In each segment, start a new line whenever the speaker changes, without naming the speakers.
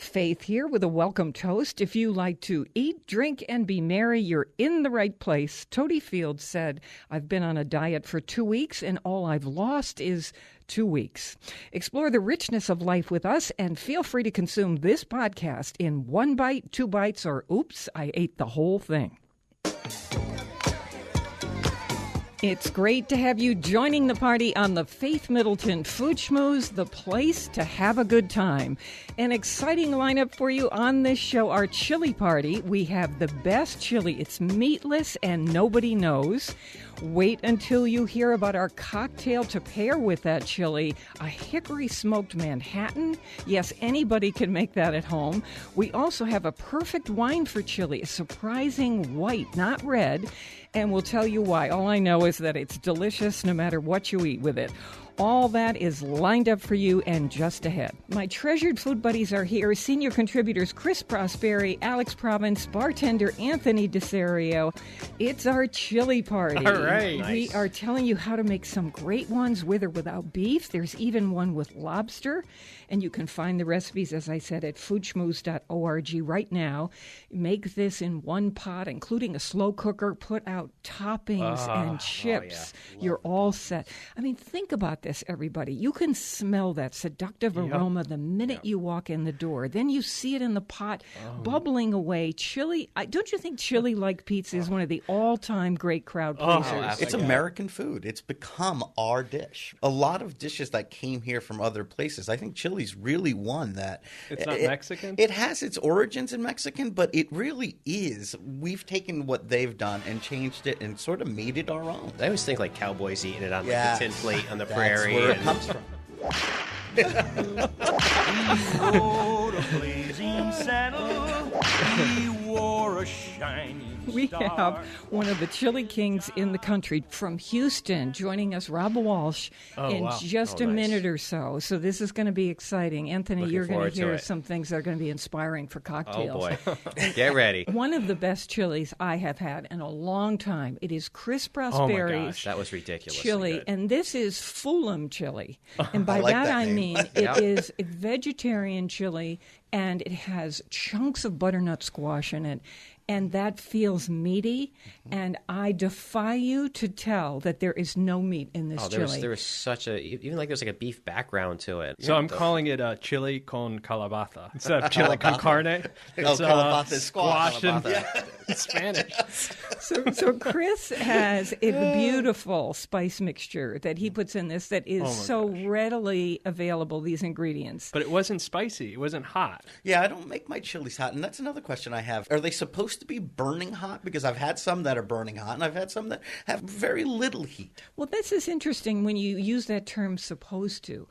Faith here with a welcome toast. If you like to eat, drink, and be merry, you're in the right place. Toady Field said, I've been on a diet for 2 weeks, and all I've lost is 2 weeks. Explore the richness of life with us, and feel free to consume this podcast in 1 bite, 2 bites, or oops, I ate the whole thing. It's great to have you joining the party on the Faith Middleton Food Schmooze, the place to have a good time. An exciting lineup for you on this show, our chili party. We have the best chili. It's meatless and nobody knows. Wait until you hear about our cocktail to pair with that chili, a Hickory smoked Manhattan. Yes, anybody can make that at home. We also have a perfect wine for chili, a surprising white, not red, and we'll tell you why. All I know is that it's delicious no matter what you eat with it. All that is lined up for you and just ahead. My treasured food buddies are here. Senior contributors Chris Prosperi, Alex Province, bartender Anthony DeSerio. It's our chili party.
All right.
We
Nice.
are telling you how to make some great ones with or without beef. There's even one with lobster. And you can find the recipes, as I said, at foodschmooze.org right now. Make this in one pot, including a slow cooker. Put out toppings and chips. You're all set. I mean, think about this, everybody. You can smell that seductive aroma the minute you walk in the door. Then you see it in the pot bubbling away. Chili, don't you think chili like pizza is one of the all-time great crowd pleasers?
It's American food. It's become our dish. A lot of dishes that came here from other places, I think chili's really one that...
It's not Mexican?
It has its origins in Mexican, but it really is. We've taken what they've done and changed it and sort of made it our own.
I always think like cowboys eating it on like the tin plate on the prairie.
That's where it comes from.
He rode a blazing saddle. He wore a shiny
We
star.
have one of the chili kings in the country from Houston joining us, Robb Walsh, in just a minute or so. So this is going to be exciting. Anthony,
Looking
you're going
forward
to
to
hear
it.
some things that are going to be inspiring for
Oh
cocktails.
boy, get ready.
One of the best chilies I have had in a long time. It is Chris
Oh my
Prosperi's
gosh, that was ridiculous.
chili, and this is Fulham chili. And by
I like
that
that
I
name.
mean it is a vegetarian chili, and it has chunks of butternut squash in it. And that feels meaty, and I defy you to tell that there is no meat in this chili.
There was such a even like there's like a beef background to it.
So I'm calling it chili con calabaza instead of chili con carne. It's
calabaza is squash.
and
Calabaza.
Spanish.
So Chris has a beautiful spice mixture that he puts in this that is so readily available, these ingredients.
But it wasn't spicy. It wasn't hot.
Yeah, I don't make my chilies hot, and that's another question I have. Are they supposed to be burning hot? Because I've had some that are burning hot, and I've had some that have very little heat.
Well, this is interesting when you use that term supposed to.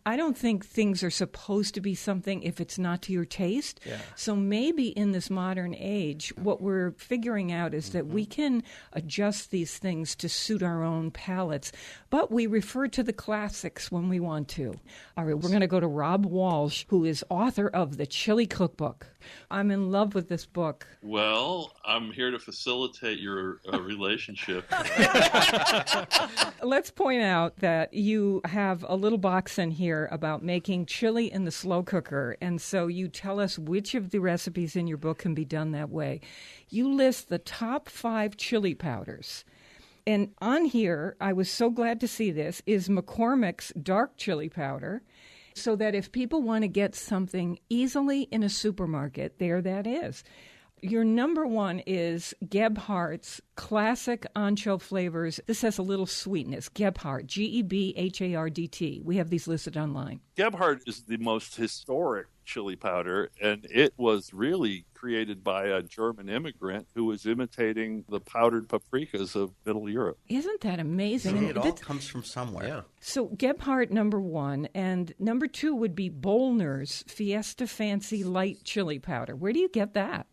I don't think things are supposed to be something if it's not to your taste.
Yeah.
So maybe in this modern age, what we're figuring out is that we can adjust these things to suit our own palates, but we refer to the classics when we want to. All right, we're going to go to Robb Walsh, who is author of the Chili Cookbook. I'm in love with this book.
Well, I'm here to facilitate your relationship.
Let's point out that you have a little box in here about making chili in the slow cooker, and so you tell us which of the recipes in your book can be done that way. You list the top 5 chili powders. And on here, I was so glad to see this, is McCormick's dark chili powder, so that if people want to get something easily in a supermarket, there that is. Your number 1 is Gebhardt's classic ancho flavors. This has a little sweetness. Gebhardt, Gebhardt. We have these listed online.
Gebhardt is the most historic chili powder, and it was really created by a German immigrant who was imitating the powdered paprikas of Middle Europe.
Isn't that amazing?
See,
And
it all
that's-
comes from somewhere.
Yeah.
So Gebhardt, number 1, and number 2 would be Bollner's Fiesta Fancy Light Chili Powder. Where do you get that?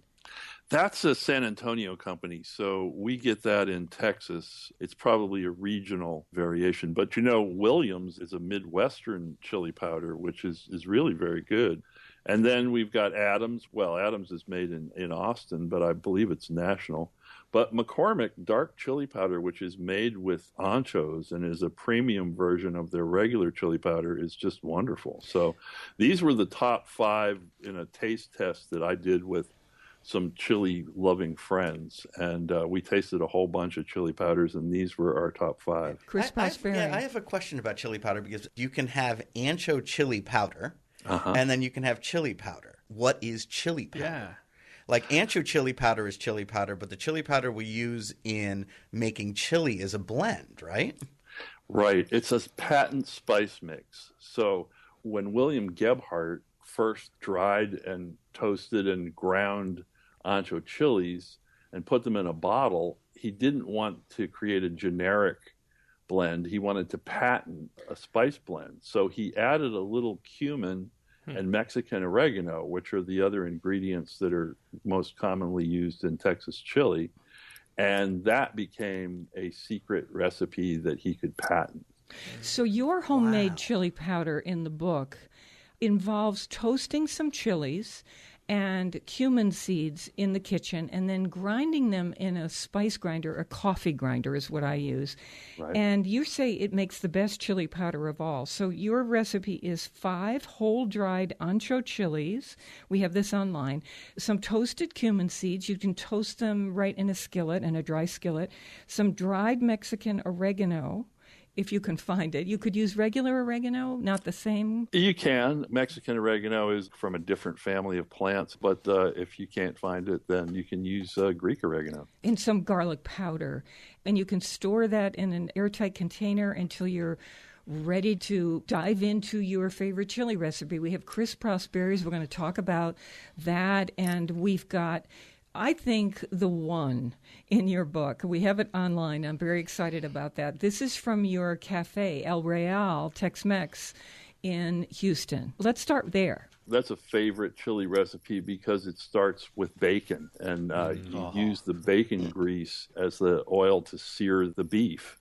That's a San Antonio company, so we get that in Texas. It's probably a regional variation. But, Williams is a Midwestern chili powder, which is really very good. And then we've got Adams. Well, Adams is made in Austin, but I believe it's national. But McCormick dark chili powder, which is made with anchos and is a premium version of their regular chili powder, is just wonderful. So these were the top 5 in a taste test that I did with some chili-loving friends. And we tasted a whole bunch of chili powders, and these were our top 5.
Chris Prosperi.
I have a question about chili powder, because you can have ancho chili powder, and then you can have chili powder. What is chili powder?
Yeah.
Like ancho chili powder is chili powder, but the chili powder we use in making chili is a blend, right?
Right. It's a patent spice mix. So when William Gebhardt first dried and toasted and ground ancho chilies and put them in a bottle, he didn't want to create a generic blend. He wanted to patent a spice blend. So he added a little cumin and Mexican oregano, which are the other ingredients that are most commonly used in Texas chili. And that became a secret recipe that he could patent.
So your homemade chili powder in the book involves toasting some chilies and cumin seeds in the kitchen and then grinding them in a spice grinder. A coffee grinder is what I use. Right. And you say it makes the best chili powder of all. So your recipe is 5 whole dried ancho chilies. We have this online. Some toasted cumin seeds. You can toast them right in a skillet, in a dry skillet. Some dried Mexican oregano, if you can find it. You could use regular oregano, not the same.
You can. Mexican oregano is from a different family of plants, but if you can't find it, then you can use Greek oregano.
And some garlic powder. And you can store that in an airtight container until you're ready to dive into your favorite chili recipe. We have Chris Prosperi's. We're going to talk about that. And we've got, I think, the one in your book. We have it online. I'm very excited about that. This is from your cafe, El Real Tex-Mex in Houston. Let's start there.
That's a favorite chili recipe because it starts with bacon, and you use the bacon grease as the oil to sear the beef.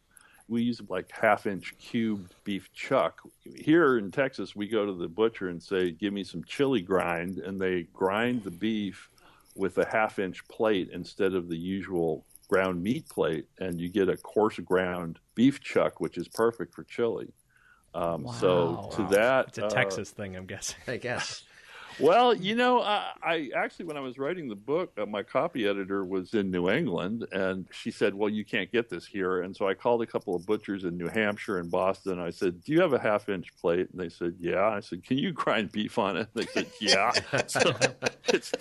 We use like half-inch cubed beef chuck. Here in Texas, we go to the butcher and say, give me some chili grind, and they grind the beef with a half-inch plate instead of the usual ground meat plate, and you get a coarse ground beef chuck, which is perfect for chili. So to that...
It's a Texas thing, I'm guessing.
I guess.
Well, you know, I actually, when I was writing the book, my copy editor was in New England, and she said, well, you can't get this here. And so I called a couple of butchers in New Hampshire and Boston. I said, do you have a half-inch plate? And they said, yeah. I said, can you grind beef on it? And they said, yeah. So it's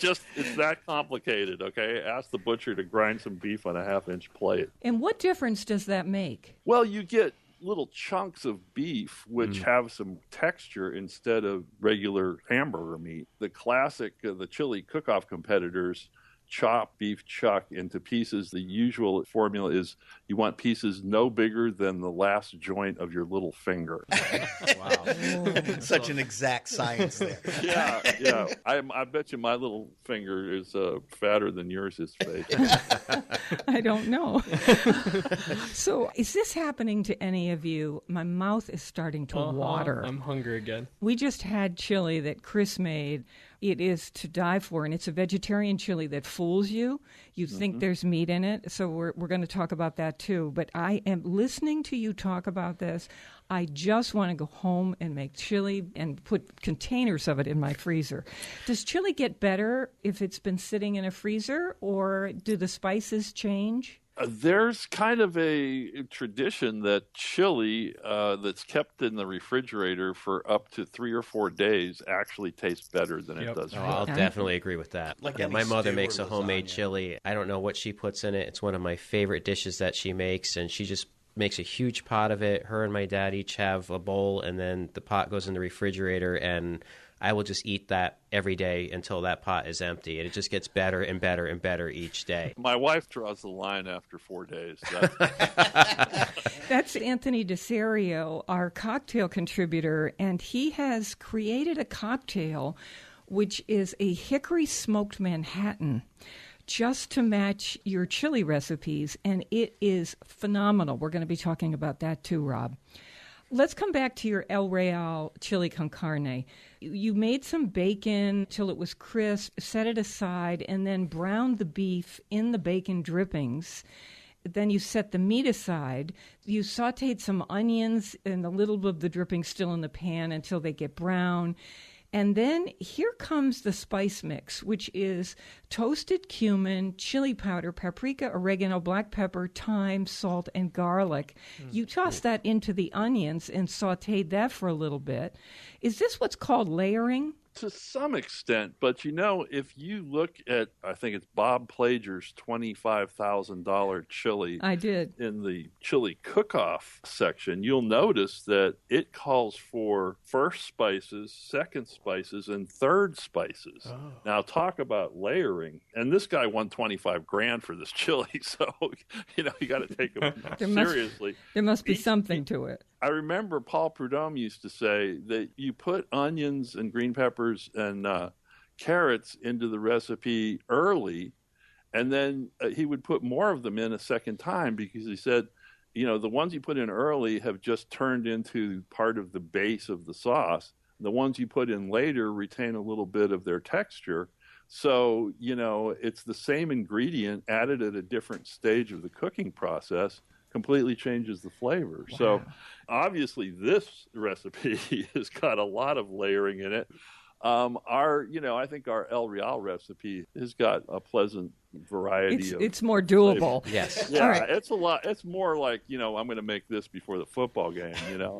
that complicated, okay? Ask the butcher to grind some beef on a half-inch plate.
And what difference does that make?
Well, you get little chunks of beef which have some texture instead of regular hamburger meat. The classic, the chili cook-off competitors chop beef chuck into pieces. The usual formula is you want pieces no bigger than the last joint of your little finger.
Wow. Such an exact science there.
Yeah. I bet you my little finger is fatter than yours is, Faith.
I don't know. So is this happening to any of you? My mouth is starting to water.
I'm hungry again.
We just had chili that Chris made. It is to die for, and it's a vegetarian chili that fools you. You think there's meat in it, so we're going to talk about that too. But I am listening to you talk about this. I just want to go home and make chili and put containers of it in my freezer. Does chili get better if it's been sitting in a freezer, or do the spices change?
There's kind of a tradition that chili that's kept in the refrigerator for up to 3 or 4 days actually tastes better than it does.
I'll definitely agree with that.
Like
my mother makes a homemade chili. I don't know what she puts in it. It's one of my favorite dishes that she makes, and she just makes a huge pot of it. Her and my dad each have a bowl, and then the pot goes in the refrigerator, and I will just eat that every day until that pot is empty. And it just gets better and better and better each day.
My wife draws the line after 4 days.
That's Anthony DeSerio, our cocktail contributor, and he has created a cocktail which is a Hickory smoked Manhattan, just to match your chili recipes, and it is phenomenal. We're going to be talking about that too, Rob. Let's come back to your El Real chili con carne. You made some bacon till it was crisp, set it aside, and then browned the beef in the bacon drippings. Then you set the meat aside. You sautéed some onions and a little bit of the dripping still in the pan until they get brown. And then here comes the spice mix, which is toasted cumin, chili powder, paprika, oregano, black pepper, thyme, salt, and garlic. You toss that into the onions and sautéed that for a little bit. Is this what's called layering?
To some extent, but if you look at, I think it's Bob Plager's $25,000 chili.
I did.
In the chili cook-off section, you'll notice that it calls for first spices, second spices, and third spices. Oh. Now, talk about layering. And this guy won $25,000 for this chili, so, you got to take him seriously.
There must be something to it.
I remember Paul Prudhomme used to say that you put onions and green peppers and carrots into the recipe early, and then he would put more of them in a second time because he said, the ones you put in early have just turned into part of the base of the sauce. The ones you put in later retain a little bit of their texture. So, it's the same ingredient added at a different stage of the cooking process. Completely changes the flavor. Wow. So obviously this recipe has got a lot of layering in it. I think our El Real recipe has got a pleasant variety of
it's more doable.
Flavor.
Yes.
Yeah,
right.
It's a lot. It's more like, I'm going to make this before the football game,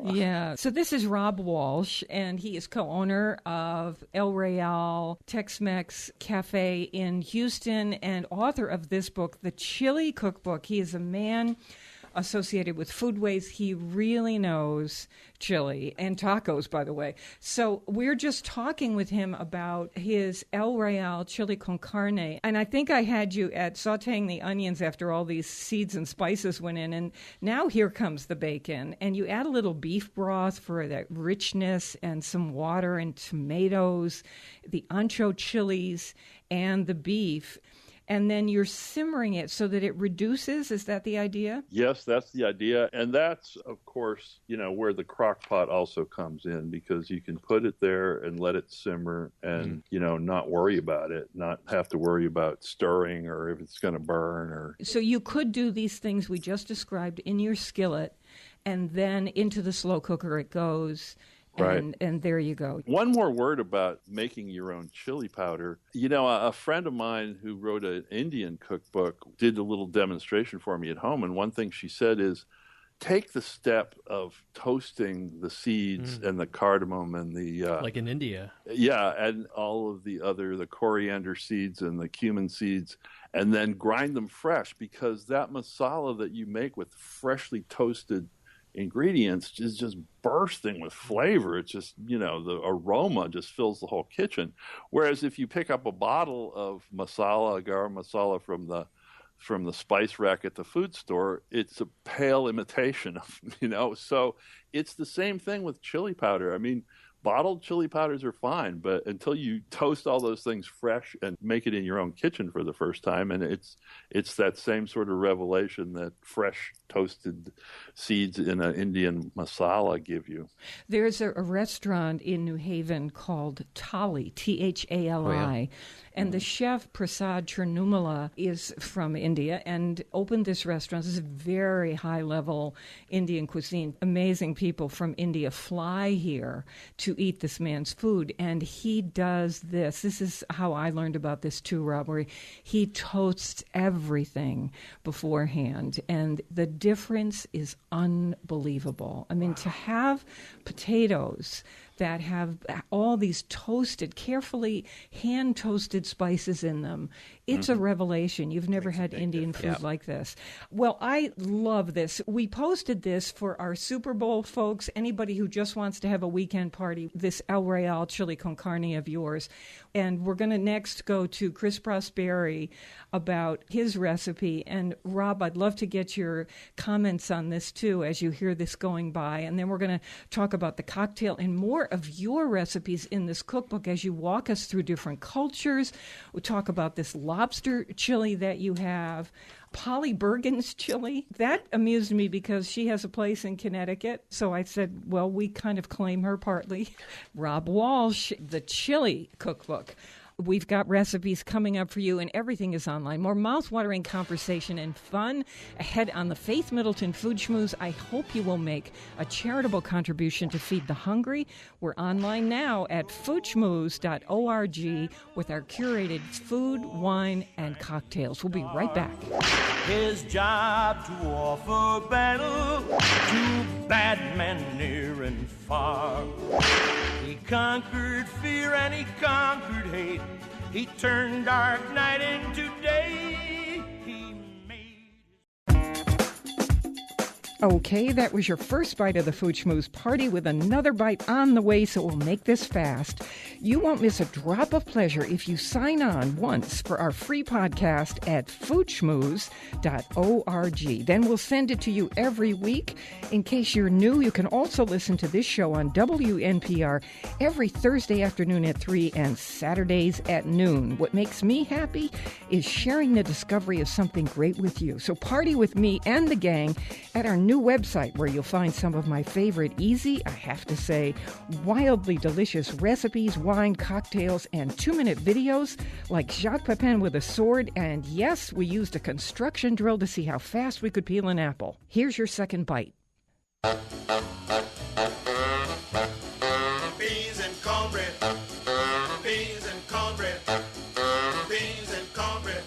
Yeah. So this is Robb Walsh, and he is co-owner of El Real Tex-Mex Cafe in Houston and author of this book, The Chili Cookbook. He is a man associated with foodways. He really knows chili and tacos, by the way. So we're just talking with him about his El Real chili con carne. And I think I had you at sauteing the onions after all these seeds and spices went in. And now here comes the bacon. And you add a little beef broth for that richness and some water and tomatoes, the ancho chilies, and the beef. And then you're simmering it so that it reduces. Is that the idea?
Yes, that's the idea. And that's, of course, where the crock pot also comes in, because you can put it there and let it simmer and, not worry about it, not have to worry about stirring or if it's going to burn. Or
So you could do these things we just described in your skillet, and then into the slow cooker it goes.
Right.
And there you go.
One more word about making your own chili powder. A friend of mine who wrote an Indian cookbook did a little demonstration for me at home. And one thing she said is, take the step of toasting the seeds and the cardamom and the...
like in India.
Yeah, and all of the coriander seeds and the cumin seeds, and then grind them fresh, because that masala that you make with freshly toasted ingredients is just bursting with flavor. It's just, the aroma just fills the whole kitchen. Whereas if you pick up a bottle of masala, garam masala from the spice rack at the food store, it's a pale imitation of, so it's the same thing with chili powder. I mean, bottled chili powders are fine, but until you toast all those things fresh and make it in your own kitchen for the first time, and it's that same sort of revelation that fresh toasted seeds in an Indian masala give you.
There's a restaurant in New Haven called Thali, Thali. Oh, yeah. And the chef, Prasad Chernumala, is from India and opened this restaurant. This is very high-level Indian cuisine. Amazing people from India fly here to eat this man's food, and he does this. This is how I learned about this too, Rob, where he toasts everything beforehand, and the difference is unbelievable. I mean, to have potatoes that have all these toasted, carefully hand-toasted spices in them. It's a revelation. You've never had Indian food like this. Well, I love this. We posted this for our Super Bowl folks, anybody who just wants to have a weekend party, this El Real chili con carne of yours. And we're going to next go to Chris Prosperi about his recipe. And Rob, I'd love to get your comments on this too as you hear this going by. And then we're going to talk about the cocktail and more of your recipes in this cookbook as you walk us through different cultures. We'll talk about this lobster chili that you have. Polly Bergen's chili. That amused me because she has a place in Connecticut. So I said, well, we kind of claim her partly. Robb Walsh, the Chili Cookbook. We've got recipes coming up for you, and everything is online. More mouth-watering conversation and fun ahead on the Faith Middleton Food Schmooze. I hope you will make a charitable contribution to feed the hungry. We're online now at foodschmooze.org with our curated food, wine, and cocktails. We'll be right back.
His job to offer battle to bad men near and far. He conquered fear and he conquered hate. He turned dark night into day. He made...
Okay, that was your first bite of the Food Schmooze party with another bite on the way, so we'll make this fast. You won't miss a drop of pleasure if you sign on once for our free podcast at foodschmooze.org. Then we'll send it to you every week. In case you're new, you can also listen to this show on WNPR every Thursday afternoon at 3 and Saturdays at noon. What makes me happy is sharing the discovery of something great with you. So party with me and the gang at our new website, where you'll find some of my favorite easy, I have to say, wildly delicious recipes, wine, cocktails, and 2-minute videos like Jacques Pepin with a sword. And yes, we used a construction drill to see how fast we could peel an apple. Here's your second bite.
Beans and cornbread. Beans and cornbread. Beans and cornbread.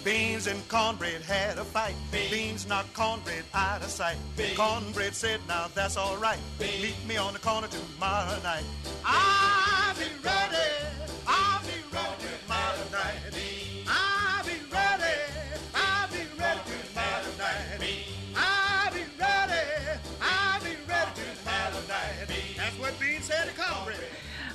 Beans and cornbread had a fight. Beans knocked cornbread out of sight. Cornbread said, now that's all right. Meet me on the corner tomorrow night. I'll be ready. I'll be ready tomorrow night. I'll be ready. I'll be ready tomorrow night. I'll be ready. I'll be ready tomorrow night. That's what Beans said to cornbread.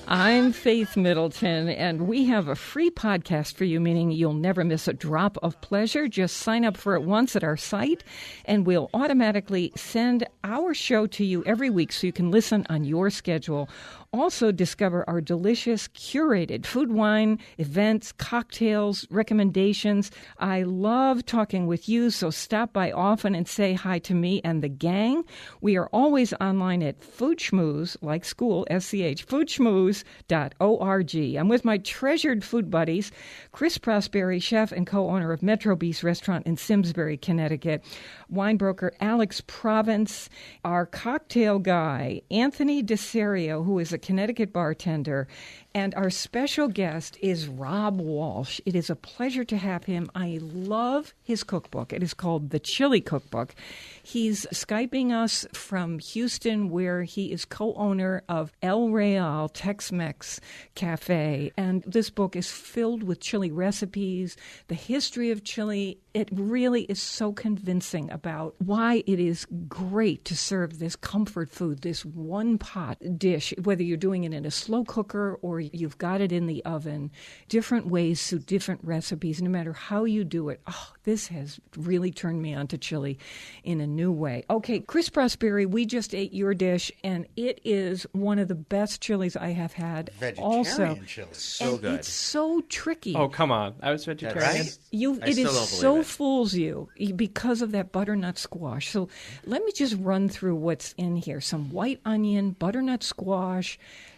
I'm Faith Middleton, and we have a free podcast for you, meaning you'll never miss a drop of pleasure. Just sign up for it once at our site, and we'll automatically send our show to you every week so you can listen on your schedule. Also discover our delicious curated food, wine, events, cocktails, recommendations. I love talking with you, so stop by often and say hi to me and the gang. We are always online at Food Schmooze, like school, SCH, foodschmooze.org. I'm with my treasured food buddies, Chris Prosperi, chef and co-owner of Metro Beast Restaurant in Simsbury, Connecticut, wine broker Alex Province, our cocktail guy, Anthony DeSerio, who is a Connecticut bartender, and our special guest is Robb Walsh. It is a pleasure to have him. I love his cookbook. It is called The Chili Cookbook. He's Skyping us from Houston, where he is co-owner of El Real Tex-Mex Cafe. And this book is filled with chili recipes, the history of chili. It really is so convincing about why it is great to serve this comfort food, this one-pot dish, whether you're doing it in a slow cooker or you've got it in the oven. Different ways suit different recipes, no matter how you do it. Oh, this has really turned me on to chili in a new way. Okay, Chris Prosperi, we just ate your dish, and it is one of the best chilies I have had.
Vegetarian chili.
So
and
good.
It's so tricky.
Oh, come on. I was vegetarian.
Right?
It
still
is
don't
so
believe it.
fools you because of that butternut squash. So let me just run through what's in here. Some white onion, butternut squash,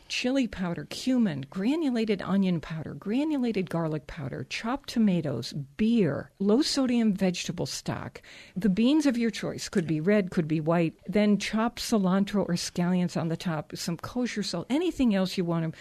chili powder, cumin, granulated onion powder, granulated garlic powder, chopped tomatoes, beer, low-sodium vegetable stock. The beans of your choice could be red, could be white, then chopped cilantro or scallions on the top, some kosher salt, anything else you want to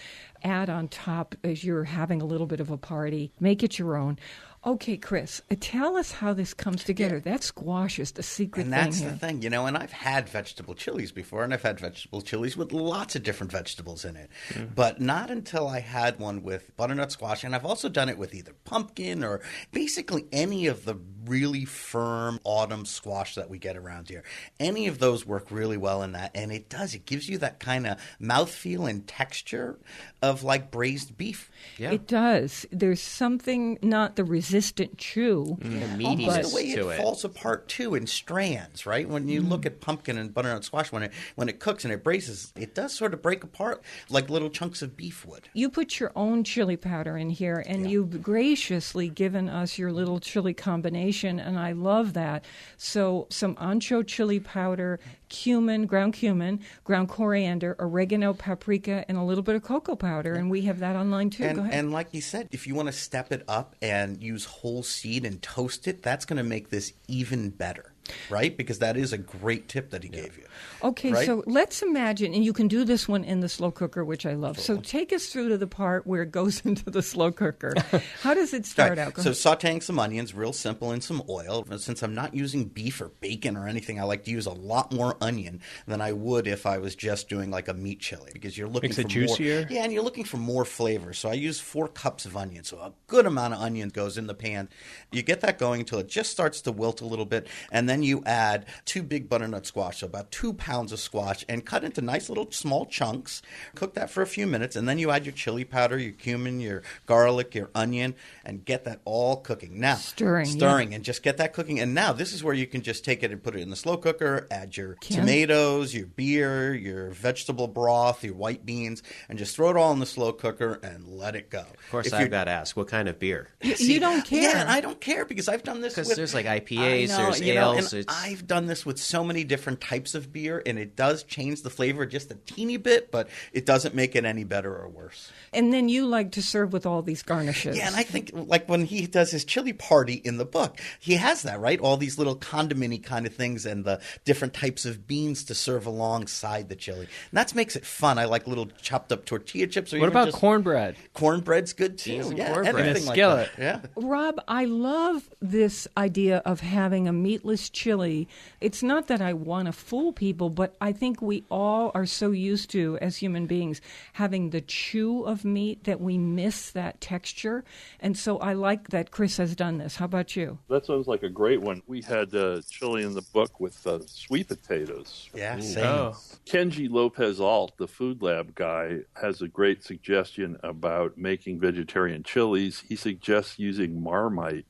add on top as you're having a little bit of a party. Make it your own. Okay, Chris, tell us how this comes together. That squash is the secret
And
thing
that's
here.
the thing, and I've had vegetable chilies before, and I've had vegetable chilies with lots of different vegetables in it. But not until I had one with butternut squash, and I've also done it with either pumpkin or basically any of the really firm autumn squash that we get around here. Any of those work really well in that, and it gives you that kind of mouthfeel and texture of of like braised beef.
Yeah.
It does. There's something, not the resistant chew.
The
Almost
meatiness
the way
to
it
it.
falls apart too in strands, right? When you look at pumpkin and butternut squash, when it cooks and it braises, it does sort of break apart like little chunks of beef would.
You put your own chili powder in here, and you've graciously given us your little chili combination, and I love that. So some ancho chili powder, cumin, ground coriander, oregano, paprika, and a little bit of cocoa powder, and we have that online too. Go ahead.
And like you said, if you want to step it up and use whole seed and toast it, that's going to make this even better, right? Because that is a great tip that he gave you.
Okay,
right?
so let's imagine, and you can do this one in the slow cooker, which I love. So take us through to the part where it goes into the slow cooker. How does it start out? Go
So
ahead.
sauteing some onions, real simple, in some oil. Since I'm not using beef or bacon or anything, I like to use a lot more onion than I would if I was just doing like a meat chili, because you're looking
Makes
for
it juicier?
more. Yeah, and you're looking for more flavor. So I use 4 cups of onion. So a good amount of onion goes in the pan. You get that going until it just starts to wilt a little bit, and then you add 2 big butternut squash, so about 2 pounds of squash, and cut into nice little small chunks. Cook that for a few minutes, and then you add your chili powder, your cumin, your garlic, your onion, and get that all cooking. Now,
Stirring,
and just get that cooking. And now this is where you can just take it and put it in the slow cooker, add your tomatoes, your beer, your vegetable broth, your white beans, and just throw it all in the slow cooker and let it go.
Of course, I've got to ask, what kind of beer?
You don't care.
Yeah, and I don't care because I've done this
Because
with...
there's like IPAs,
I know,
there's
you know,
ales.
and I've done this with so many different types of beer, and it does change the flavor just a teeny bit, but it doesn't make it any better or worse.
And then you like to serve with all these garnishes.
Yeah, and I think like when he does his chili party in the book, he has that, right? All these little condiment-y kind of things and the different types of beans to serve alongside the chili. And that makes it fun. I like little chopped up tortilla chips. Or
What
even
about
just
cornbread?
cornbread?'s good too.
Beans and
Yeah,
cornbread.
anything
In a
like
skillet.
that. Yeah.
Rob, I love this idea of having a meatless chili. It's not that I want to fool people, but I think we all are so used to, as human beings, having the chew of meat that we miss that texture. And so I like that Chris has done this. How about you?
That sounds like a great one. We had chili in the book with sweet potatoes.
Yeah, same.
Oh.
Kenji Lopez Alt, the Food Lab guy, has a great suggestion about making vegetarian chilies. He suggests using Marmite,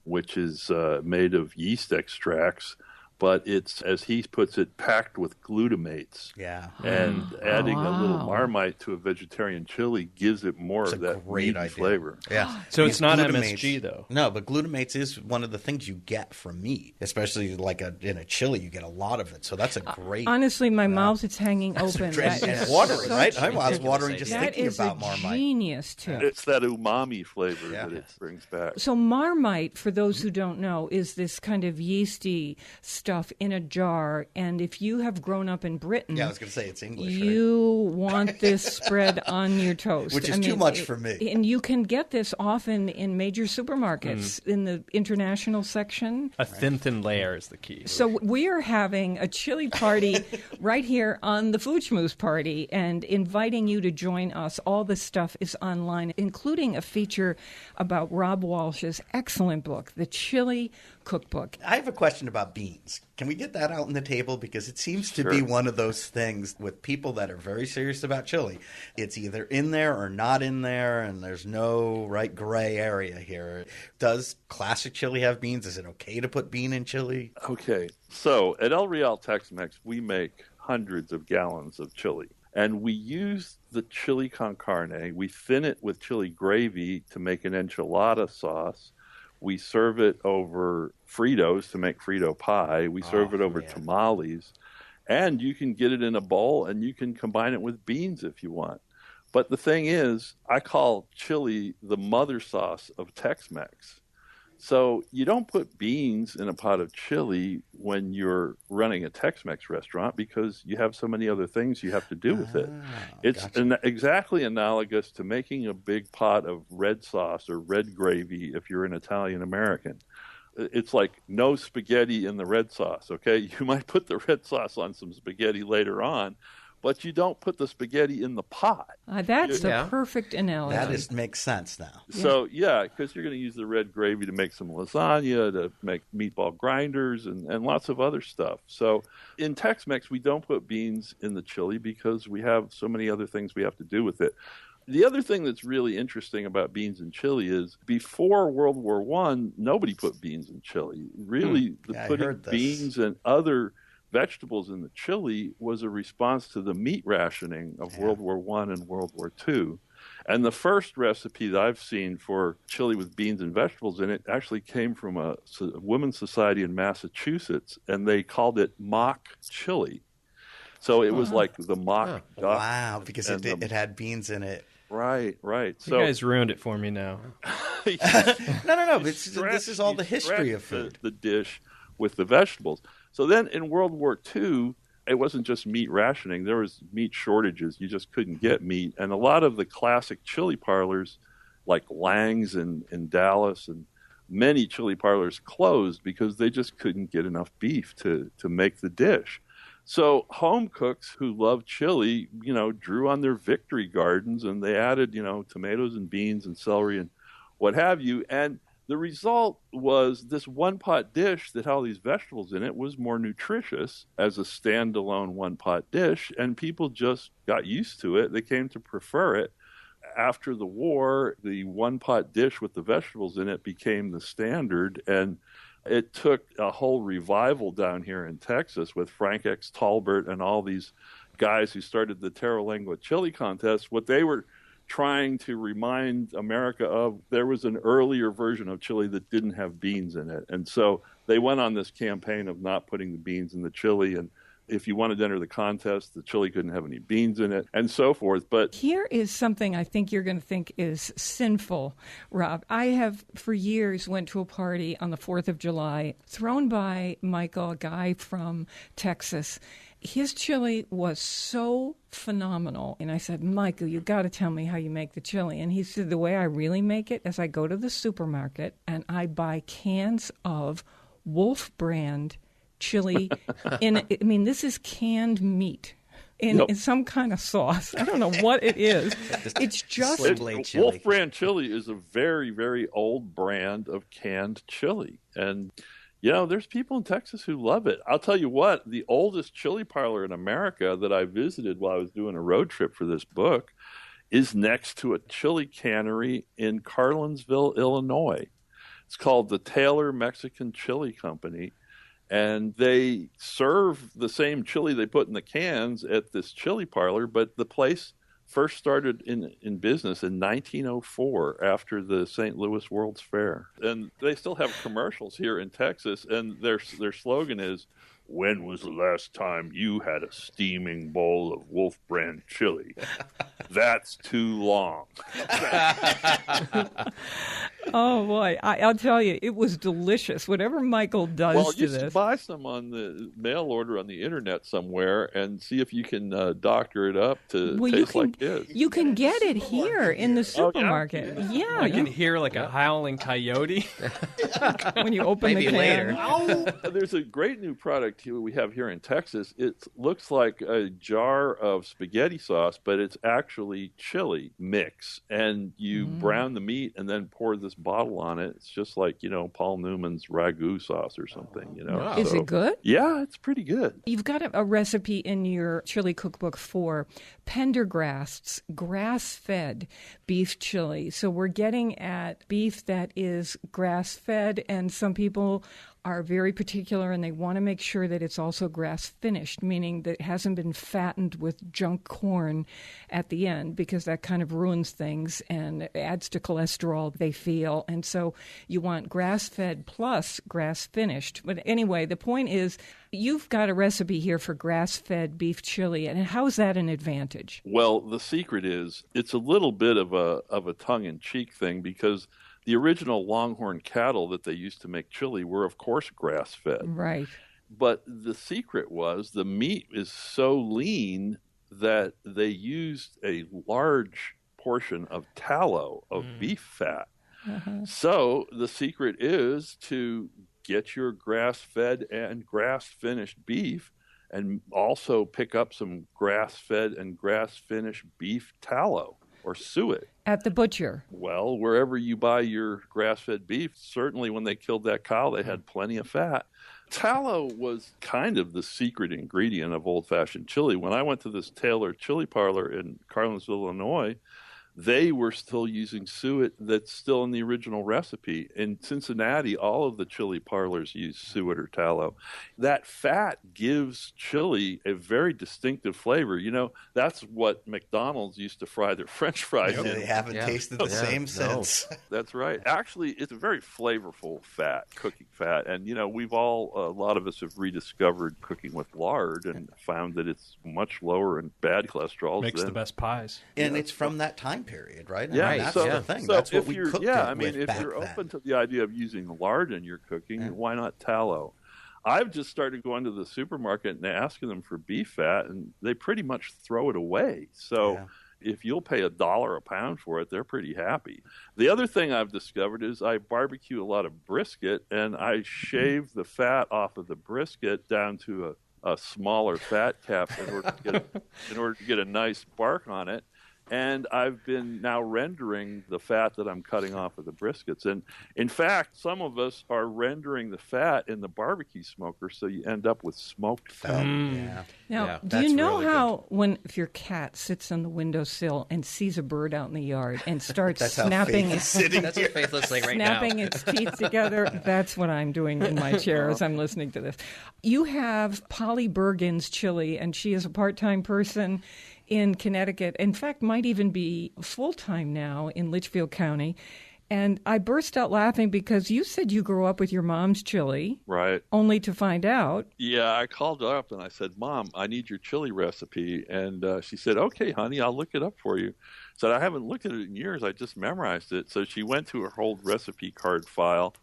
which is made of yeast extracts, but it's, as he puts it, packed with glutamates.
Yeah.
And adding a little
Wow.
Marmite to a vegetarian chili gives it more
It's
of
a
that
great
meaty
idea.
flavor.
Yeah.
So it's not
Glutamates-
MSG, though.
No, but glutamates is one of the things you get from meat, especially like in a chili. You get a lot of it, so that's a great.
Honestly, my mouth is hanging open.
and
That is
watering,
such-
right? I was watering just
That
thinking
is
about
a
Marmite.
genius tip.
It's that umami flavor
Yeah.
that it brings back.
So Marmite, for those who don't know, is this kind of yeasty stuff in a jar. And if you have grown up in Britain,
Yeah, I was going to say it's English, right?
you want this spread on your toast.
Which is too much for me.
And you can get this often in major supermarkets in the international section.
A thin layer is the key.
So we are having a chili party right here on the Food Schmooze Party and inviting you to join us. All this stuff is online, including a feature about Robb Walsh's excellent book, The Chili Cookbook.
I have a question about beans. Can we get that out on the table? Because it seems to be one of those things with people that are very serious about chili. It's either in there or not in there, and there's no right gray area here. Does classic chili have beans? Is it okay to put bean in chili?
Okay, so at El Real Tex-Mex, we make hundreds of gallons of chili. And we use the chili con carne. We thin it with chili gravy to make an enchilada sauce. We serve it over Fritos to make Frito pie. We serve it over tamales. And you can get it in a bowl, and you can combine it with beans if you want. But the thing is, I call chili the mother sauce of Tex-Mex. So you don't put beans in a pot of chili when you're running a Tex-Mex restaurant because you have so many other things you have to do with it. It's exactly analogous to making a big pot of red sauce or red gravy if you're an Italian American. It's like no spaghetti in the red sauce, okay? You might put the red sauce on some spaghetti later on, but you don't put the spaghetti in the pot.
That's the perfect analogy.
That makes sense now.
So, because you're going to use the red gravy to make some lasagna, to make meatball grinders, and lots of other stuff. So in Tex-Mex, we don't put beans in the chili because we have so many other things we have to do with it. The other thing that's really interesting about beans and chili is before World War I, nobody put beans in chili. Really, putting beans and other vegetables in the chili was a response to the meat rationing of World War I and World War II. And the first recipe that I've seen for chili with beans and vegetables in it actually came from a women's society in Massachusetts, and they called it mock chili. So it was like the mock duck.
Wow, because it had beans in it.
Right.
So you guys ruined it for me now.
No. This is all the history of food.
The dish with the vegetables. So then in World War II, it wasn't just meat rationing. There was meat shortages. You just couldn't get meat. And a lot of the classic chili parlors, like Lang's in Dallas, and many chili parlors closed because they just couldn't get enough beef to make the dish. So home cooks who love chili, drew on their victory gardens, and they added, tomatoes and beans and celery and what have you. And the result was this one-pot dish that had all these vegetables in it was more nutritious as a standalone one-pot dish, and people just got used to it. They came to prefer it. After the war, the one-pot dish with the vegetables in it became the standard, and it took a whole revival down here in Texas with Frank X. Talbert and all these guys who started the Terralingua chili contest. What they were trying to remind America of, there was an earlier version of chili that didn't have beans in it. And so they went on this campaign of not putting the beans in the chili. And if you wanted to enter the contest, the chili couldn't have any beans in it, and so forth. But
here is something I think you're going to think is sinful, Rob. I have for years went to a party on the 4th of July thrown by Michael, a guy from Texas. His chili was so phenomenal. And I said, Michael, you got to tell me how you make the chili. And he said, the way I really make it is I go to the supermarket and I buy cans of Wolf brand chili. This is canned meat in some kind of sauce. I don't know what it is. It's just
Wolf brand chili is a very, very old brand of canned chili. And there's people in Texas who love it. I'll tell you what, the oldest chili parlor in America that I visited while I was doing a road trip for this book is next to a chili cannery in Carlinsville, Illinois. It's called the Taylor Mexican Chili Company, and they serve the same chili they put in the cans at this chili parlor, but the place first started in business in 1904 after the St. Louis World's Fair. And they still have commercials here in Texas, and their slogan is, "When was the last time you had a steaming bowl of Wolf brand chili? That's too long."
Oh, boy. I'll tell you, it was delicious. Whatever Michael does to this.
Well, you buy some on the mail order on the internet somewhere and see if you can doctor it up to taste like this.
You can get it here in the supermarket. Yeah.
I can hear like a howling coyote
when you open the can.
Later.
There's a great new product we have here in Texas. It looks like a jar of spaghetti sauce, but it's actually chili mix. And you brown the meat and then pour this bottle on it. It's just like, Paul Newman's ragu sauce or something,
Wow.
Is it good?
Yeah, it's pretty good.
You've got a recipe in your chili cookbook for Pendergast's grass-fed beef chili. So we're getting at beef that is grass-fed, and some people are very particular and they want to make sure that it's also grass-finished, meaning that it hasn't been fattened with junk corn at the end, because that kind of ruins things and adds to cholesterol, they feel. And so you want grass-fed plus grass-finished. But anyway, the point is, you've got a recipe here for grass-fed beef chili, and how is that an advantage?
Well, the secret is it's a little bit of a tongue-in-cheek thing, because the original longhorn cattle that they used to make chili were, of course, grass-fed.
Right.
But the secret was the meat is so lean that they used a large portion of tallow, of beef fat. Uh-huh. So the secret is to get your grass-fed and grass-finished beef, and also pick up some grass-fed and grass-finished beef tallow or suet.
At the butcher?
Well, wherever you buy your grass-fed beef, certainly when they killed that cow, they had plenty of fat. Tallow was kind of the secret ingredient of old-fashioned chili. When I went to this Taylor chili parlor in Carlinsville, Illinois, they were still using suet that's still in the original recipe. In Cincinnati, all of the chili parlors use suet or tallow. That fat gives chili a very distinctive flavor. You know, that's what McDonald's used to fry their French fries in.
They haven't tasted the same since.
That's right. Actually, it's a very flavorful fat, cooking fat. And, you know, a lot of us have rediscovered cooking with lard and found that it's much lower in bad cholesterol.
Makes the best pies.
And it's from that time period, right?
Yeah,
that's the thing.
So
that's what
if
we
you're,
cooked
yeah,
it
I mean,
with
if
back
you're
then.
open to the idea of using lard in your cooking, why not tallow? I've just started going to the supermarket and asking them for beef fat, and they pretty much throw it away. So if you'll pay $1 a pound for it, they're pretty happy. The other thing I've discovered is I barbecue a lot of brisket, and I shave the fat off of the brisket down to a smaller fat cap in order to get a nice bark on it. And I've been now rendering the fat that I'm cutting off of the briskets. And in fact, some of us are rendering the fat in the barbecue smoker, so you end up with smoked fat.
Now, do you know how if your cat sits on the windowsill and sees a bird out in the yard and starts snapping
That's what Faith looks like right now.
snapping its teeth together? That's what I'm doing in my chair as I'm listening to this. You have Polly Bergen's chili, and she is a part-time person in Connecticut. In fact, might even be full-time now in Litchfield County. And I burst out laughing because you said you grew up with your mom's chili.
Right.
Only to find out.
Yeah, I called her up and I said, Mom, I need your chili recipe. And she said, okay, honey, I'll look it up for you. I said, I haven't looked at it in years. I just memorized it. So she went to her old recipe card file.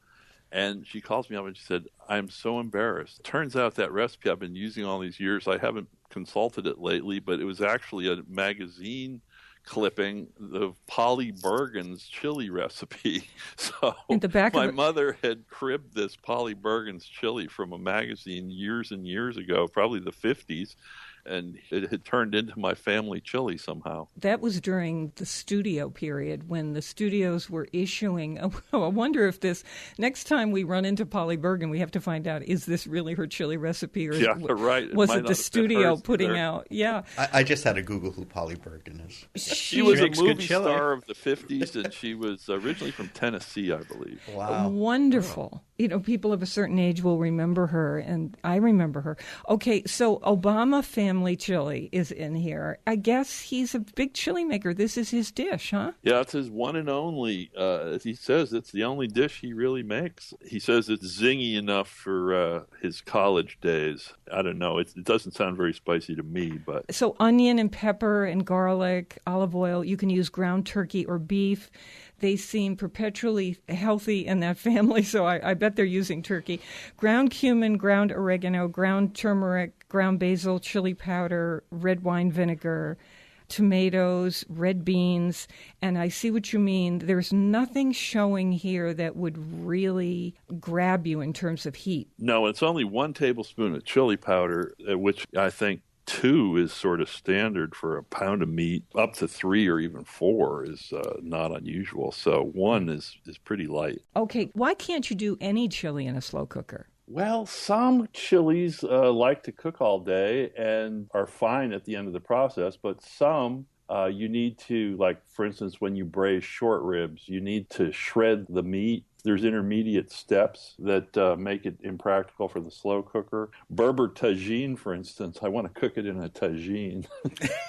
And she calls me up and she said, I'm so embarrassed. Turns out that recipe I've been using all these years, I haven't consulted it lately, but it was actually a magazine clipping of Polly Bergen's chili recipe. So my mother had cribbed this Polly Bergen's chili from a magazine years and years ago, probably the 50s. And it had turned into my family chili somehow.
That was during the studio period when the studios were issuing. I wonder if next time we run into Polly Bergen, we have to find out, is this really her chili recipe? Or
right.
Was it the studio putting out? Yeah.
I just had to Google who Polly Bergen is.
She was a movie star of the 50s, and she was originally from Tennessee, I believe.
Wow.
Wonderful. You know, people of a certain age will remember her, and I remember her. Okay, so Obama family chili is in here. I guess he's a big chili maker. This is his dish, huh?
Yeah, it's his one and only. As he says, it's the only dish he really makes. He says it's zingy enough for his college days. I don't know. It doesn't sound very spicy to me, but...
So onion and pepper and garlic, olive oil. You can use ground turkey or beef. They seem perpetually healthy in that family, so I bet they're using turkey. Ground cumin, ground oregano, ground turmeric, ground basil, chili powder, red wine vinegar, tomatoes, red beans, and I see what you mean. There's nothing showing here that would really grab you in terms of heat.
No, it's only 1 tablespoon of chili powder, which I think 2 is sort of standard for a pound of meat. Up to 3 or even 4 is not unusual. So 1 is pretty light.
Okay, why can't you do any chili in a slow cooker?
Well, some chilies like to cook all day and are fine at the end of the process, but some you need to, like, for instance, when you braise short ribs, you need to shred the meat. There's intermediate steps that make it impractical for the slow cooker. Berber tagine, for instance, I want to cook it in a tagine.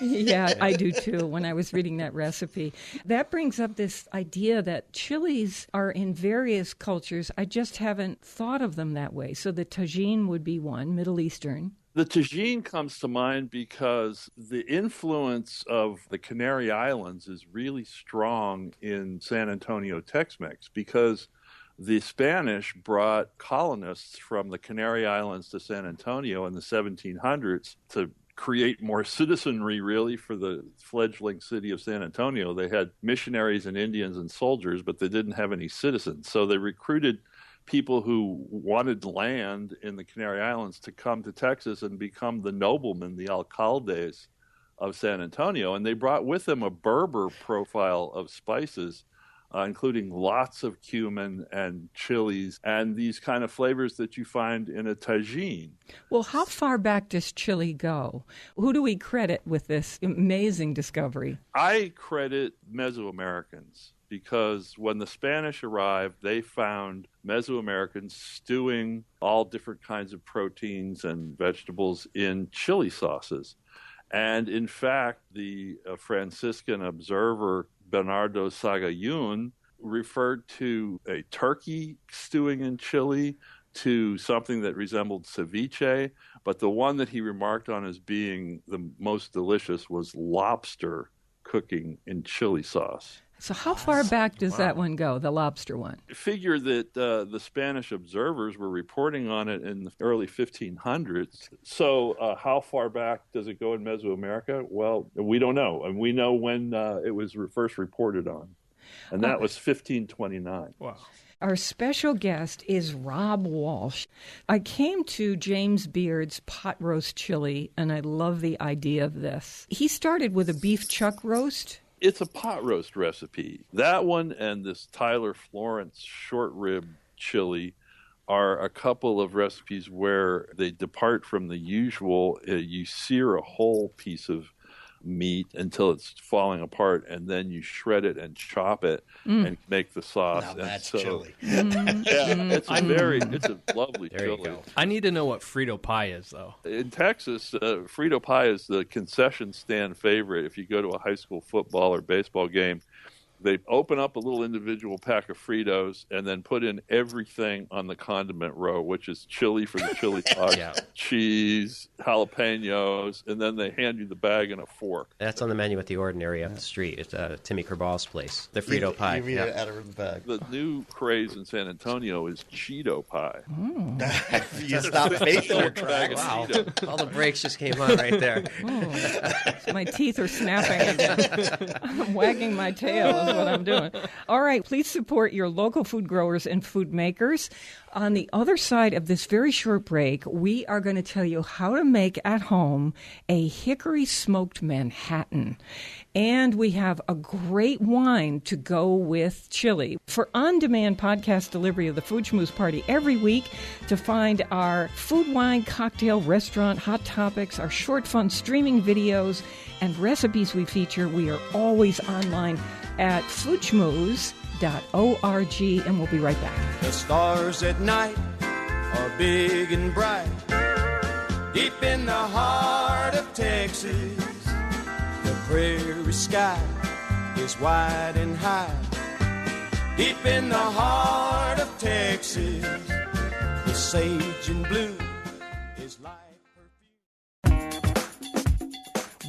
Yeah, I do too, when I was reading that recipe. That brings up this idea that chilies are in various cultures. I just haven't thought of them that way. So the tagine would be one, Middle Eastern.
The tagine comes to mind because the influence of the Canary Islands is really strong in San Antonio Tex-Mex because the Spanish brought colonists from the Canary Islands to San Antonio in the 1700s to create more citizenry, really, for the fledgling city of San Antonio. They had missionaries and Indians and soldiers, but they didn't have any citizens. So they recruited people who wanted land in the Canary Islands to come to Texas and become the noblemen, the alcaldes of San Antonio. And they brought with them a Berber profile of spices including lots of cumin and chilies and these kind of flavors that you find in a tagine.
Well, how far back does chili go? Who do we credit with this amazing discovery?
I credit Mesoamericans, because when the Spanish arrived, they found Mesoamericans stewing all different kinds of proteins and vegetables in chili sauces. And in fact, the Franciscan observer Bernardo Sagayun referred to a turkey stewing in chili, to something that resembled ceviche, but the one that he remarked on as being the most delicious was lobster cooking in chili sauce.
So how far back does that one go, the lobster one?
Figure that the Spanish observers were reporting on it in the early 1500s. So how far back does it go in Mesoamerica? Well, we don't know. And we know when it was first reported on. And that was 1529.
Wow.
Our special guest is Robb Walsh. I came to James Beard's pot roast chili, and I love the idea of this. He started with a beef chuck roast.
It's a pot roast recipe. That one and this Tyler Florence short rib chili are a couple of recipes where they depart from the usual. You sear a whole piece of meat until it's falling apart, and then you shred it and chop it and make the sauce.
Now that's
chili.
Yeah,
it's a lovely chili.
I need to know what Frito pie is, though.
In Texas, Frito pie is the concession stand favorite. If you go to a high school football or baseball game, they open up a little individual pack of Fritos and then put in everything on the condiment row, which is chili for the chili sauce, cheese, jalapenos, and then they hand you the bag and a fork.
That's on the menu at the Ordinary up the street. It's Timmy Kerbal's place, the Frito pie.
You read it out of the bag.
The new craze in San Antonio is Cheeto pie.
You stop faith in your tracks.
Wow. All the brakes just came on right there.
My teeth are snapping again. I'm wagging my tail. What I'm doing. All right, please support your local food growers and food makers. On the other side of this very short break, we are going to tell you how to make at home a hickory smoked Manhattan. And we have a great wine to go with chili. For on-demand podcast delivery of the Food Schmooze Party every week, to find our food, wine, cocktail, restaurant, hot topics, our short, fun streaming videos, and recipes we feature, we are always online at foodschmooze.org, and we'll be right back.
The stars at night are big and bright, deep in the heart of Texas. The prairie sky is wide and high, deep in the heart of Texas. The sage and blue is like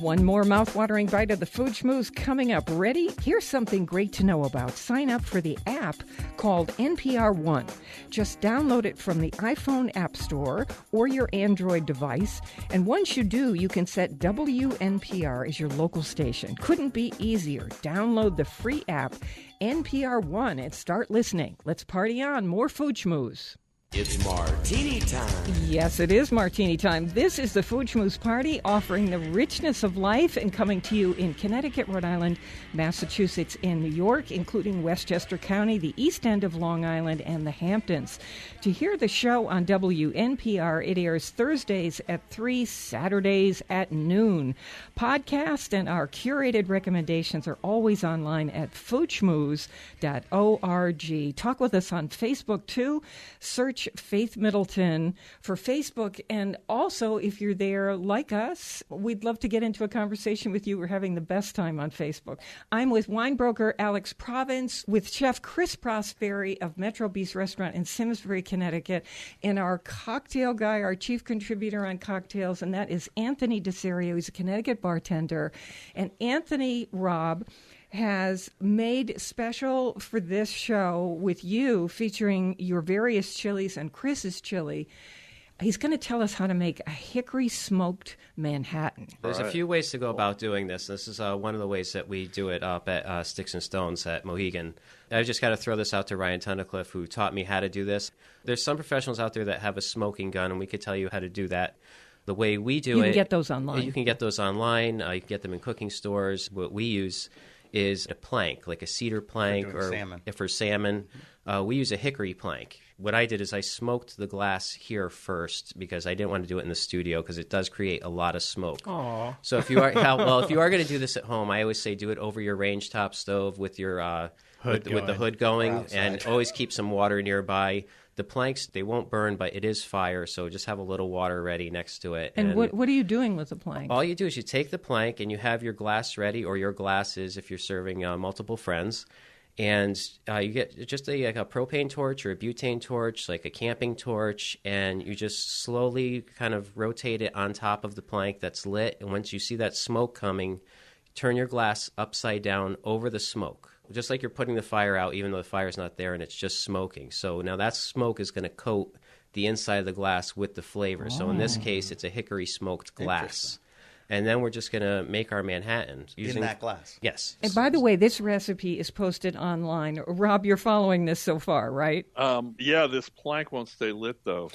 One more mouth-watering bite of the Food Schmooze coming up. Ready? Here's something great to know about. Sign up for the app called NPR One. Just download it from the iPhone App Store or your Android device. And once you do, you can set WNPR as your local station. Couldn't be easier. Download the free app, NPR One, and start listening. Let's party on. More Food Schmooze.
It's martini time.
Yes, it is martini time. This is the Food Schmooze Party, offering the richness of life and coming to you in Connecticut, Rhode Island, Massachusetts, and New York, including Westchester County, the East End of Long Island, and the Hamptons. To hear the show on WNPR, it airs Thursdays at 3, Saturdays at noon. Podcast and our curated recommendations are always online at foodschmooze.org. Talk with us on Facebook, too. Search Faith Middleton for Facebook. And also, if you're there like us, we'd love to get into a conversation with you. We're having the best time on Facebook. I'm with wine broker Alex Province, with Chef Chris Prosperi of Metro Beast Restaurant in Simsbury, Connecticut, and our cocktail guy, our chief contributor on cocktails, and that is Anthony DeSerio. He's a Connecticut bartender. And Anthony, Robb, has made special for this show with you, featuring your various chilies and Chris's chili. He's going to tell us how to make a hickory smoked Manhattan.
There's a few ways to go about doing this. This is one of the ways that we do it up at Sticks and Stones at Mohegan. I just got to throw this out to Ryan Tunnicliffe, who taught me how to do this. There's some professionals out there that have a smoking gun, and we could tell you how to do that. The way we do it...
You can get those online.
You can get those online. You can get them in cooking stores. What we use is a plank, like a cedar plank
For doing salmon.
For salmon. We use a hickory plank. What I did is I smoked the glass here first because I didn't want to do it in the studio because it does create a lot of smoke.
Aww.
So if you are going to do this at home, I always say do it over your range top stove with your with the hood going, and always keep some water nearby. The planks, they won't burn, but it is fire, so just have a little water ready next to it.
And what are you doing with the plank?
All you do is you take the plank and you have your glass ready, or your glasses if you're serving multiple friends, and you get just like a propane torch or a butane torch, like a camping torch, and you just slowly kind of rotate it on top of the plank that's lit, and once you see that smoke coming, turn your glass upside down over the smoke. Just like you're putting the fire out, even though the fire's not there and it's just smoking. So now that smoke is going to coat the inside of the glass with the flavor. So in this case, it's a hickory smoked glass. And then we're just going to make our Manhattan.
In that glass?
Yes.
And by the way, this recipe is posted online. Rob, you're following this so far, right?
Yeah, this plank won't stay lit, though.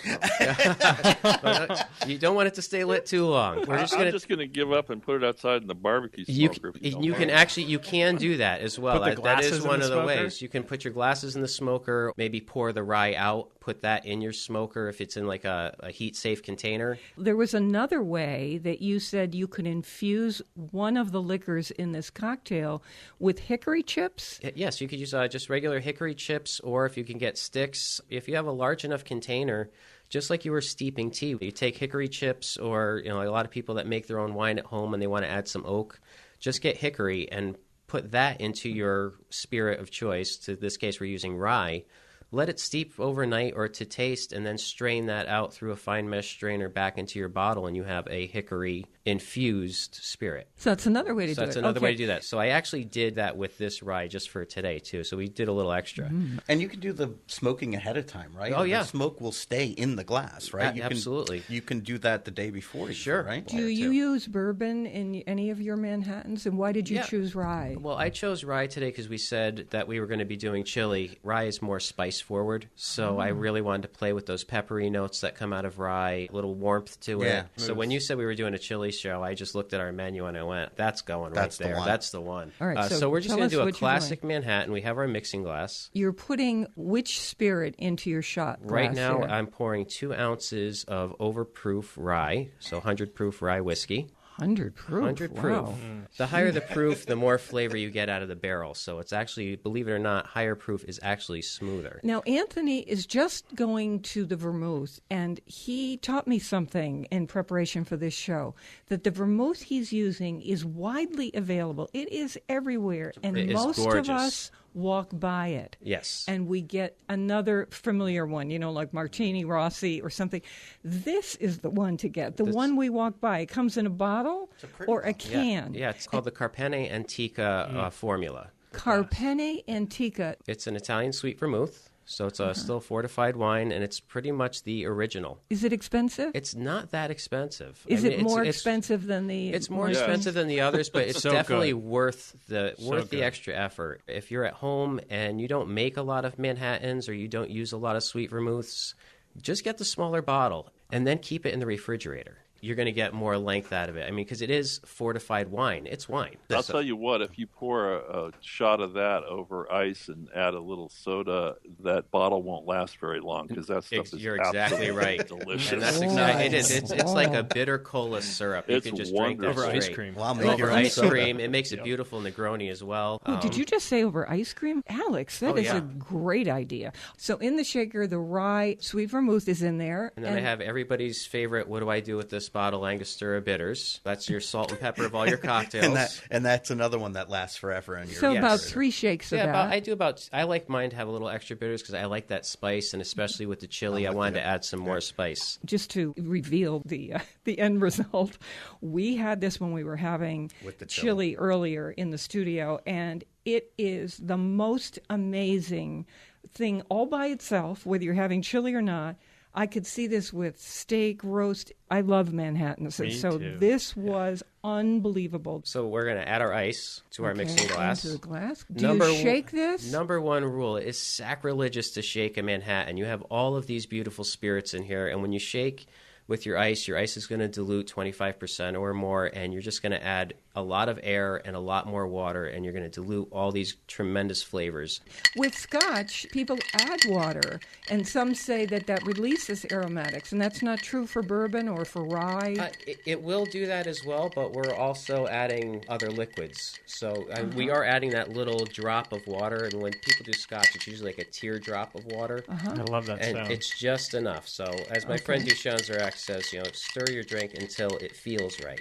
You don't want it to stay lit too long.
I'm just going to give up and put it outside in the barbecue smoker.
You can do that as well.
Put the
That
glasses
is
in
one
the
of the
smoker?
ways. You can put your glasses in the smoker, maybe pour the rye out, put that in your smoker if it's in like a heat-safe container.
There was another way that you said you could infuse one of the liquors in this cocktail with hickory chips.
Yes, you could use just regular hickory chips, or if you can get sticks. If you have a large enough container, just like you were steeping tea, you take hickory chips, or a lot of people that make their own wine at home and they want to add some oak, just get hickory and put that into your spirit of choice. To this case, we're using rye. Let it steep overnight or to taste, and then strain that out through a fine mesh strainer back into your bottle, and you have a hickory-infused spirit.
So that's another way to do it.
That's another way to do that. So I actually did that with this rye just for today, too. So we did a little extra.
And you can do the smoking ahead of time, right?
Oh, yeah.
The smoke will stay in the glass, right?
Absolutely.
You can do that the day before.
Sure.
Right?
Do you use bourbon in any of your Manhattans? And why did you choose rye?
Well, I chose rye today because we said that we were going to be doing chili. Rye is more spice forward, so I really wanted to play with those peppery notes that come out of rye, a little warmth to it. So when you said we were doing a chili show, I just looked at our menu and I went, that's going right there. That's the one.
All right,
so we're just going to do a
what you're
classic Manhattan. We have our mixing glass.
You're putting which spirit into your shot glass
Right now,
here?
I'm pouring 2 ounces of overproof rye, so 100 proof rye whiskey.
100 proof.
100 proof.
Wow.
The higher the proof, the more flavor you get out of the barrel. So it's actually, believe it or not, higher proof is actually smoother.
Now, Anthony is just going to the vermouth, and he taught me something in preparation for this show, that the vermouth he's using is widely available. It is everywhere, and
It is
most
gorgeous.
of us walk by it.
Yes.
And we get another familiar one, like Martini Rossi or something. This is the one to get, the one we walk by. It comes in a bottle or a can.
Yeah, it's called the Carpene Antica formula.
Carpene Antica.
It's an Italian sweet vermouth, so it's a still fortified wine, and it's pretty much the original.
Is it expensive?
It's not that expensive.
Is it more expensive than the...
It's more expensive than the others, but it's
So
definitely
good.
worth the
good.
extra effort. If you're at home and you don't make a lot of Manhattans or you don't use a lot of sweet vermouths, just get the smaller bottle and then keep it in the refrigerator. You're going to get more length out of it. I mean, because it is fortified wine. It's wine.
I'll tell you what, if you pour a shot of that over ice and add a little soda, that bottle won't last very long because that stuff is
You're exactly right.
delicious.
And that's exactly it is. It's like a bitter cola syrup. You
It's
can just drink that
wonderful.
Over
straight.
ice cream.
Well, make your
Over
own
ice
soda.
cream. It makes it beautiful Negroni as well.
Oh, did you just say over ice cream? Alex, that is a great idea. So in the shaker, the rye sweet vermouth is in there.
And then I have everybody's favorite, what do I do with this bottle, Angostura bitters. That's your salt and pepper of all your cocktails.
And that's another one that lasts forever in your
So about
refrigerator.
3 shakes of that.
I like mine to have a little extra bitters because I like that spice, and especially with the chili, I wanted to add some more spice.
Just to reveal the end result, we had this when we were having
With the
chili earlier in the studio, and it is the most amazing thing all by itself, whether you're having chili or not. I could see this with steak, roast. I love Manhattans.
Me
so
too.
this was unbelievable.
So we're going to add our ice to our mixing glass.
Into the glass. Do you shake this?
Number one rule is sacrilegious to shake a Manhattan. You have all of these beautiful spirits in here, and when you shake, with your ice is going to dilute 25% or more, and you're just going to add a lot of air and a lot more water, and you're going to dilute all these tremendous flavors.
With Scotch, people add water, and some say that releases aromatics, and that's not true for bourbon or for rye.
It will do that as well, but we're also adding other liquids. So we are adding that little drop of water, and when people do Scotch, it's usually like a teardrop of water.
I love that
and
sound.
It's just enough. So as my friend Duchan Zerac says, stir your drink until it feels right.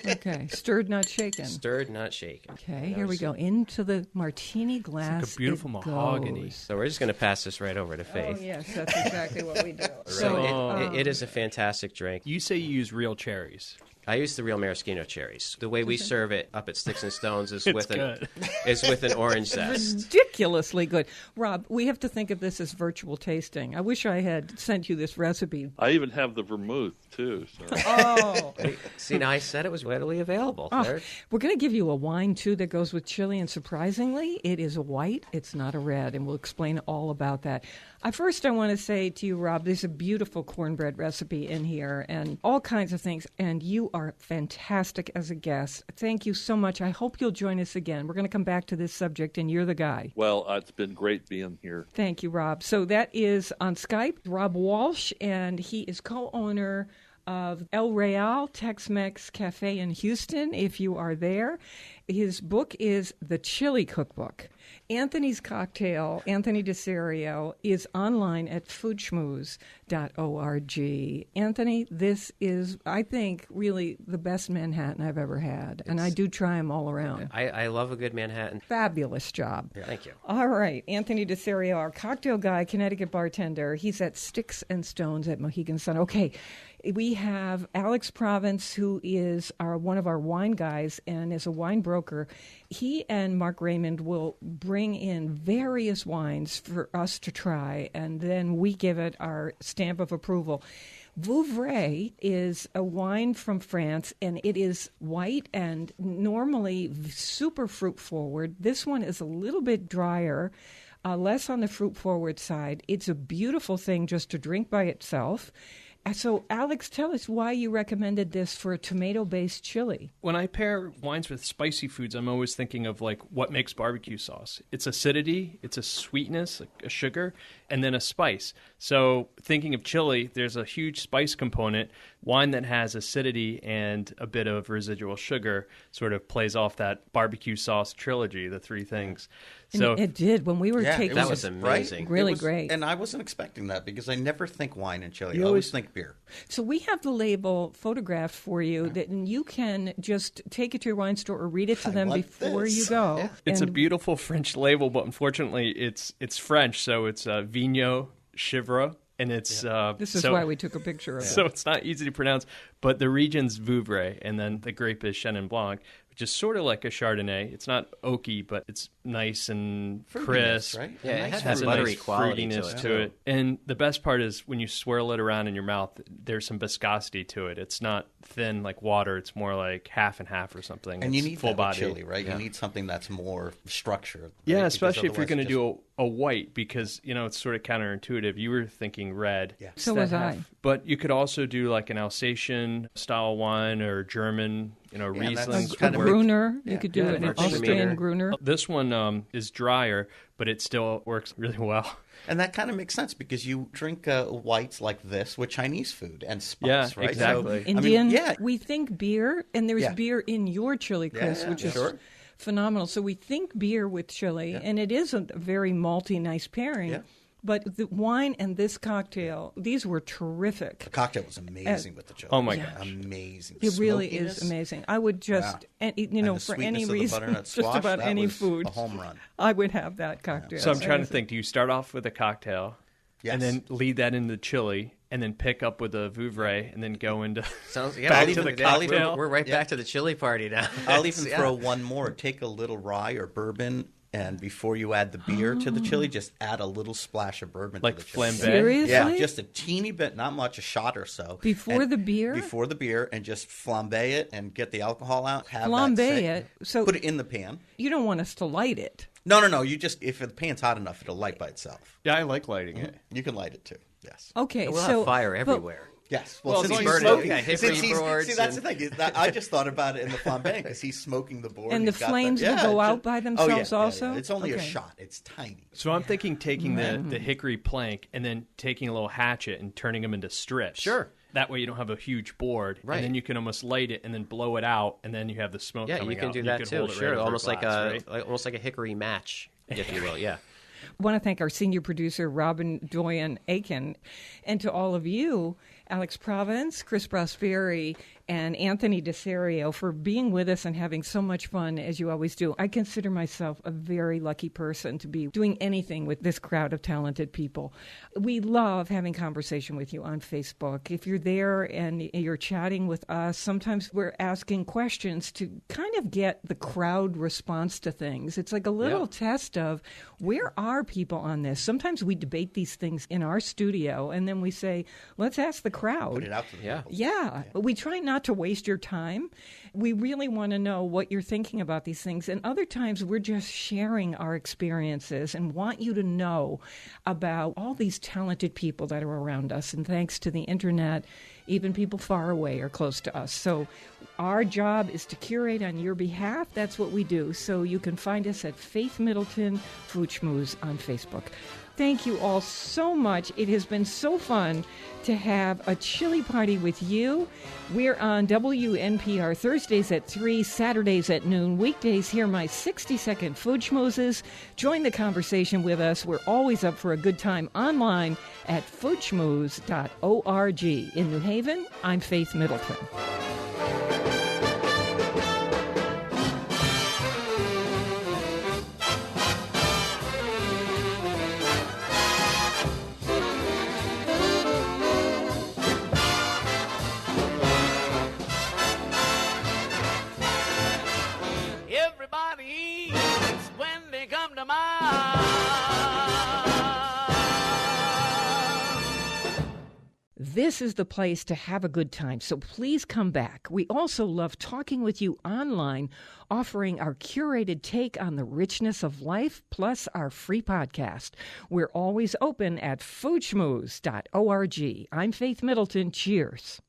Okay, stirred, not shaken.
Stirred, not shaken.
Okay, here we go. Into the martini glass.
It's like a beautiful mahogany.
goes.
So we're just going to pass this right over to Faith.
Oh, yes, that's exactly what we do.
So it is a fantastic drink.
You say you use real cherries.
I use the real maraschino cherries. The way we serve it up at Sticks and Stones is with an orange zest.
Ridiculously good. Rob, we have to think of this as virtual tasting. I wish I had sent you this recipe.
I even have the vermouth, too. So.
Oh.
See, now I said it was readily available.
Oh, we're going to give you a wine, too, that goes with chili, and surprisingly, it is a white. It's not a red, and we'll explain all about that. First, I want to say to you, Rob, there's a beautiful cornbread recipe in here and all kinds of things, and you are fantastic as a guest. Thank you so much. I hope you'll join us again. We're going to come back to this subject, and you're the guy.
Well, it's been great being here.
Thank you, Rob. So that is on Skype, Robb Walsh, and he is co-owner of El Real Tex-Mex Cafe in Houston, if you are there. His book is The Chili Cookbook. Anthony's cocktail, Anthony DeSerio, is online at foodschmooze.org. Anthony, this is, I think, really the best Manhattan I've ever had, and I do try them all around.
I love a good Manhattan.
Fabulous job.
Yeah. Thank you.
All right, Anthony DeSerio, our cocktail guy, Connecticut bartender. He's at Sticks and Stones at Mohegan Sun. Okay, we have Alex Province, who is one of our wine guys and is a wine broker. He and Mark Raymond will bring in various wines for us to try, and then we give it our stamp of approval. Vouvray is a wine from France, and it is white and normally super fruit-forward. This one is a little bit drier, less on the fruit-forward side. It's a beautiful thing just to drink by itself. So, Alex, tell us why you recommended this for a tomato-based chili.
When I pair wines with spicy foods, I'm always thinking of like what makes barbecue sauce. It's acidity, it's a sweetness, like a sugar, and then a spice. So thinking of chili, there's a huge spice component. Wine that has acidity and a bit of residual sugar sort of plays off that barbecue sauce trilogy, the three things. So
it did. When we were taking
that was amazing.
Really great.
And I wasn't expecting that because I never think wine and chili. I always think beer.
So we have the label photographed for you that you can just take it to your wine store or read it to them before you go.
Yeah.
It's a beautiful French label, but unfortunately it's French, so it's Vigno Chivre. And it's
this is why we took a picture of it.
So it's not easy to pronounce, but the region's Vouvray, and then the grape is Chenin Blanc, which is sort of like a Chardonnay. It's not oaky, but it's nice and crisp.
Right?
Yeah,
nice
it has a
a
buttery
nice
quality
fruitiness
to it.
And the best part is when you swirl it around in your mouth, there's some viscosity to it. It's not thin like water. It's more like half and half or something.
And
it's
you need
full
that
body.
with chili, right?
Yeah.
You need something that's more structured. Right?
Yeah,
Because
especially if you're
otherwise
going to
it
do a white because, it's sort of counterintuitive. You were thinking red.
Yeah.
So was I.
But you could also do like an Alsatian-style wine or German, Riesling.
that's
A
kind of
Gruner. You could do
Yeah,
an
Mark
Austrian
Schmieder.
Gruner.
This one is drier, but it still works really well.
And that kind of makes sense because you drink whites like this with Chinese food and spice,
Yeah,
right?
exactly.
So,
Indian,
yeah.
we think beer, and there's beer in your chili, Chris,
Yeah,
which is
sure.
phenomenal. So we think beer with chili, and it is a very malty, nice pairing.
Yeah.
But the wine and this cocktail, these were terrific.
The cocktail was amazing with the chili.
Oh, my
Yeah.
gosh.
Amazing.
It really
Smokiness.
is amazing. I would just,
And the
for
sweetness
any
of the
reason,
butternut
just
squash,
about
that
any
was
food,
a home run.
I would have that cocktail.
So I'm trying to think, do you start off with a cocktail
Yes.
and then lead that into chili and then pick up with a Vouvray and then go into
Sounds
back to the cocktail?
We're right back to the chili party now.
I'll even throw one more. Take a little rye or bourbon, and before you add the beer to the chili, just add a little splash of bourbon
Like
to the chili.
flambe?
Seriously?
Yeah, just a teeny bit, not much, a shot or so.
Before
And
the beer?
Before the beer, and just flambe it and get the alcohol out. Have
Flambe
that
it. So
put it in the pan.
you don't want us to light it.
No. You just, if the pan's hot enough, it'll light by itself.
Yeah, I like lighting it.
You can light it too. Yes.
Okay,
We'll
so
have fire
but
everywhere.
Yes.
Well,
since
he's
he's
burning
smoking,
Hickory
since he's-
boards
see, that's
and-
the thing. Is that I just thought about it in the flambe because he's smoking the board.
And the
He's got
flames will go out by themselves also?
It's only a
Okay.
shot. It's tiny.
So I'm thinking taking the hickory plank and then taking a little hatchet and turning them into strips.
Sure.
That way you don't have a huge board,
Right.
and then you can almost light it and then blow it out, and then you have the smoke
Yeah,
coming
you can
out,
do
and
that
you can
too.
hold it right
Sure,
over
almost
glass,
like a
right?
almost like a hickory match, if you will. Yeah.
I want to thank our senior producer, Robin Doyen Aiken, and to all of you, Alex Province, Chris Prosperi, and Anthony DeSerio for being with us and having so much fun, as you always do. I consider myself a very lucky person to be doing anything with this crowd of talented people. We love having conversation with you on Facebook. If you're there and you're chatting with us, sometimes we're asking questions to kind of get the crowd response to things. It's like a little test of where are people on this? Sometimes we debate these things in our studio, and then we say, let's ask the crowd.
Put it out to the people.
Yeah, but we try not to waste your time. We really want to know what you're thinking about these things. And other times we're just sharing our experiences and want you to know about all these talented people that are around us. And thanks to the internet, even people far away are close to us. So our job is to curate on your behalf. That's what we do. So you can find us at Faith Middleton Food Schmooze on Facebook. Thank you all so much. It has been so fun to have a chili party with you. We're on WNPR Thursdays at 3, Saturdays at noon, weekdays. Hear my 60-second Food Schmoozes. Join the conversation with us. We're always up for a good time online at foodschmooze.org. In New Haven, I'm Faith Middleton.
Everybody eats when they come to mind.
This is the place to have a good time, so please come back. We also love talking with you online, offering our curated take on the richness of life, plus our free podcast. We're always open at foodschmooze.org. I'm Faith Middleton. Cheers.